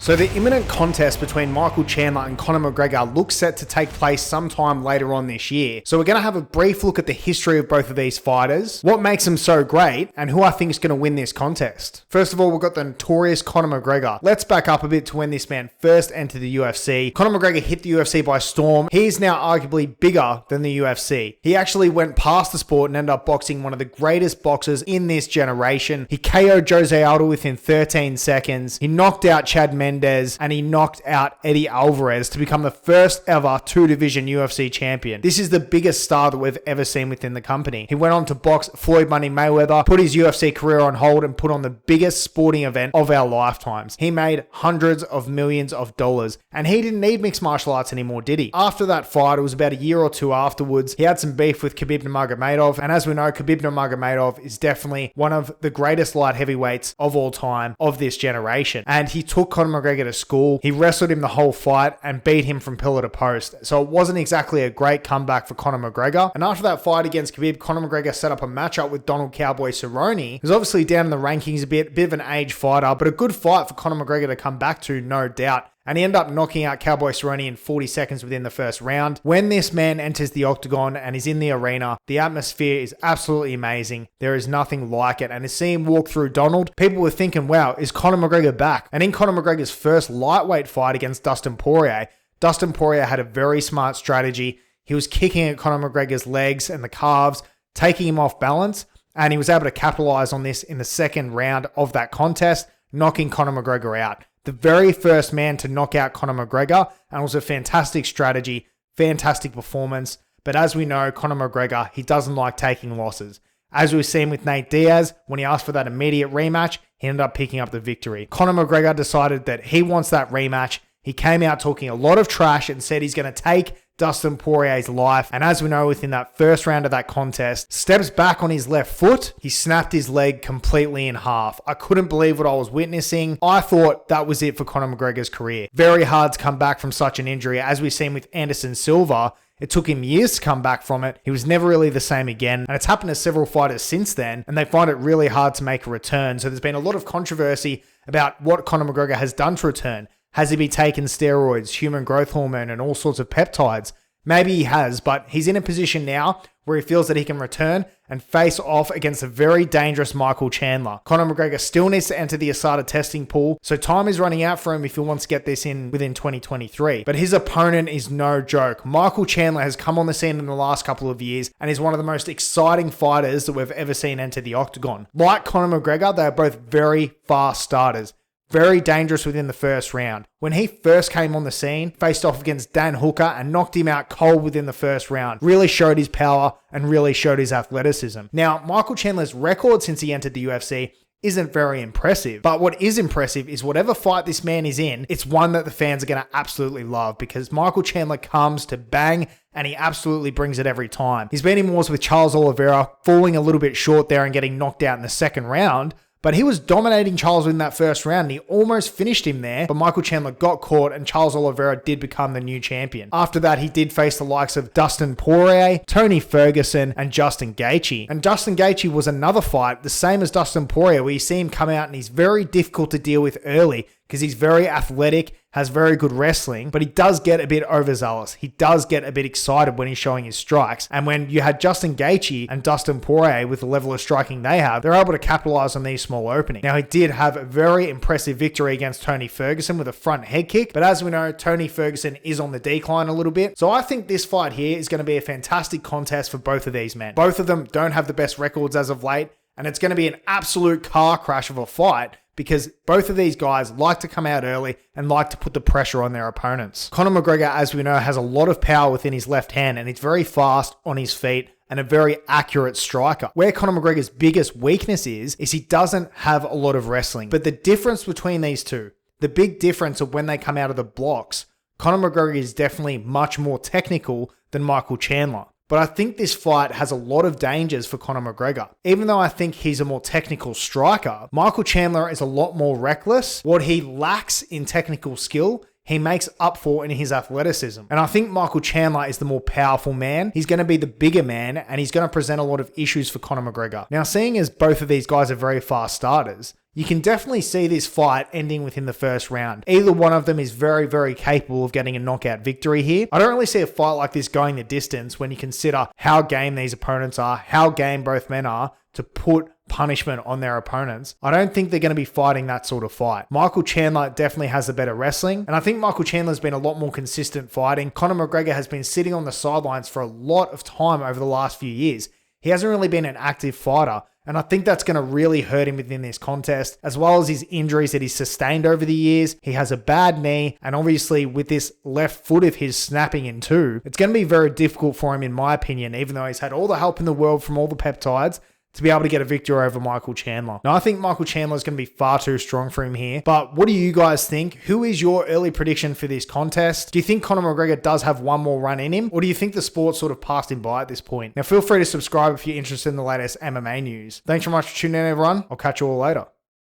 So the imminent contest between Michael Chandler and Conor McGregor looks set to take place sometime later on this year. So we're going to have a brief look at the history of both of these fighters, what makes them so great, and who I think is going to win this contest. First of all, we've got the notorious Conor McGregor. Let's back up a bit to when this man first entered the UFC. Conor McGregor hit the UFC by storm. He is now arguably bigger than the UFC. He actually went past the sport and ended up boxing one of the greatest boxers in this generation. He KO'd Jose Aldo within 13 seconds. He knocked out Chad Mendes, and he knocked out Eddie Alvarez to become the first ever two-division UFC champion. This is the biggest star that we've ever seen within the company. He went on to box Floyd Money Mayweather, put his UFC career on hold, and put on the biggest sporting event of our lifetimes. He made hundreds of millions of dollars, and he didn't need mixed martial arts anymore, did he? After that fight, it was about a year or two afterwards, he had some beef with Khabib Nurmagomedov, and as we know, Khabib Nurmagomedov is definitely one of the greatest light heavyweights of all time, of this generation, and he took Conor McGregor to school. He wrestled him the whole fight and beat him from pillar to post. So it wasn't exactly a great comeback for Conor McGregor. And after that fight against Khabib, Conor McGregor set up a matchup with Donald Cowboy Cerrone. He's obviously down in the rankings a bit of an age fighter, but a good fight for Conor McGregor to come back to, no doubt. And he ended up knocking out Cowboy Cerrone in 40 seconds within the first round. When this man enters the octagon and is in the arena, the atmosphere is absolutely amazing. There is nothing like it. And to see him walk through Donald, people were thinking, wow, is Conor McGregor back? And in Conor McGregor's first lightweight fight against Dustin Poirier had a very smart strategy. He was kicking at Conor McGregor's legs and the calves, taking him off balance. And he was able to capitalize on this in the second round of that contest, knocking Conor McGregor out. The very first man to knock out Conor McGregor, and it was a fantastic strategy, fantastic performance. But as we know, Conor McGregor, he doesn't like taking losses. As we've seen with Nate Diaz, when he asked for that immediate rematch, he ended up picking up the victory. Conor McGregor decided that he wants that rematch. He came out talking a lot of trash and said he's going to take Dustin Poirier's life. And as we know, within that first round of that contest, steps back on his left foot. He snapped his leg completely in half. I couldn't believe what I was witnessing. I thought that was it for Conor McGregor's career. Very hard to come back from such an injury. As we've seen with Anderson Silva, it took him years to come back from it. He was never really the same again. And it's happened to several fighters since then, and they find it really hard to make a return. So there's been a lot of controversy about what Conor McGregor has done to return. Has he been taking steroids, human growth hormone, and all sorts of peptides? Maybe he has, but he's in a position now where he feels that he can return and face off against a very dangerous Michael Chandler. Conor McGregor still needs to enter the ASADA testing pool, so time is running out for him if he wants to get this in within 2023. But his opponent is no joke. Michael Chandler has come on the scene in the last couple of years and is one of the most exciting fighters that we've ever seen enter the octagon. Like Conor McGregor, they are both very fast starters. Very dangerous within the first round. When he first came on the scene, faced off against Dan Hooker and knocked him out cold within the first round. Really showed his power and really showed his athleticism. Now, Michael Chandler's record since he entered the UFC isn't very impressive. But what is impressive is whatever fight this man is in, it's one that the fans are going to absolutely love because Michael Chandler comes to bang and he absolutely brings it every time. He's been in wars with Charles Oliveira, falling a little bit short there and getting knocked out in the second round. But he was dominating Charles in that first round and he almost finished him there, but Michael Chandler got caught and Charles Oliveira did become the new champion. After that, he did face the likes of Dustin Poirier, Tony Ferguson, and Justin Gaethje. And Justin Gaethje was another fight, the same as Dustin Poirier, where you see him come out and he's very difficult to deal with early because he's very athletic, has very good wrestling, but he does get a bit overzealous. He does get a bit excited when he's showing his strikes. And when you had Justin Gaethje and Dustin Poirier with the level of striking they have, they're able to capitalize on these small openings. Now, he did have a very impressive victory against Tony Ferguson with a front head kick, but as we know, Tony Ferguson is on the decline a little bit. So I think this fight here is going to be a fantastic contest for both of these men. Both of them don't have the best records as of late, and it's going to be an absolute car crash of a fight because both of these guys like to come out early and like to put the pressure on their opponents. Conor McGregor, as we know, has a lot of power within his left hand and he's very fast on his feet and a very accurate striker. Where Conor McGregor's biggest weakness is he doesn't have a lot of wrestling. But the difference between these two, the big difference of when they come out of the blocks, Conor McGregor is definitely much more technical than Michael Chandler. But I think this fight has a lot of dangers for Conor McGregor. Even though I think he's a more technical striker, Michael Chandler is a lot more reckless. What he lacks in technical skill, he makes up for in his athleticism. And I think Michael Chandler is the more powerful man. He's going to be the bigger man and he's going to present a lot of issues for Conor McGregor. Now, seeing as both of these guys are very fast starters, you can definitely see this fight ending within the first round. Either one of them is very, very capable of getting a knockout victory here. I don't really see a fight like this going the distance when you consider how game these opponents are, how game both men are to put punishment on their opponents. I don't think they're going to be fighting that sort of fight. Michael Chandler definitely has the better wrestling, and I think Michael Chandler's been a lot more consistent fighting. Conor McGregor has been sitting on the sidelines for a lot of time over the last few years. He hasn't really been an active fighter, and I think that's going to really hurt him within this contest, as well as his injuries that he's sustained over the years. He has a bad knee, and obviously with this left foot of his snapping in two, it's going to be very difficult for him, in my opinion, even though he's had all the help in the world from all the peptides, to be able to get a victory over Michael Chandler. Now, I think Michael Chandler is going to be far too strong for him here, but what do you guys think? Who is your early prediction for this contest? Do you think Conor McGregor does have one more run in him, or do you think the sport sort of passed him by at this point? Now, feel free to subscribe if you're interested in the latest MMA news. Thanks very much for tuning in, everyone. I'll catch you all later.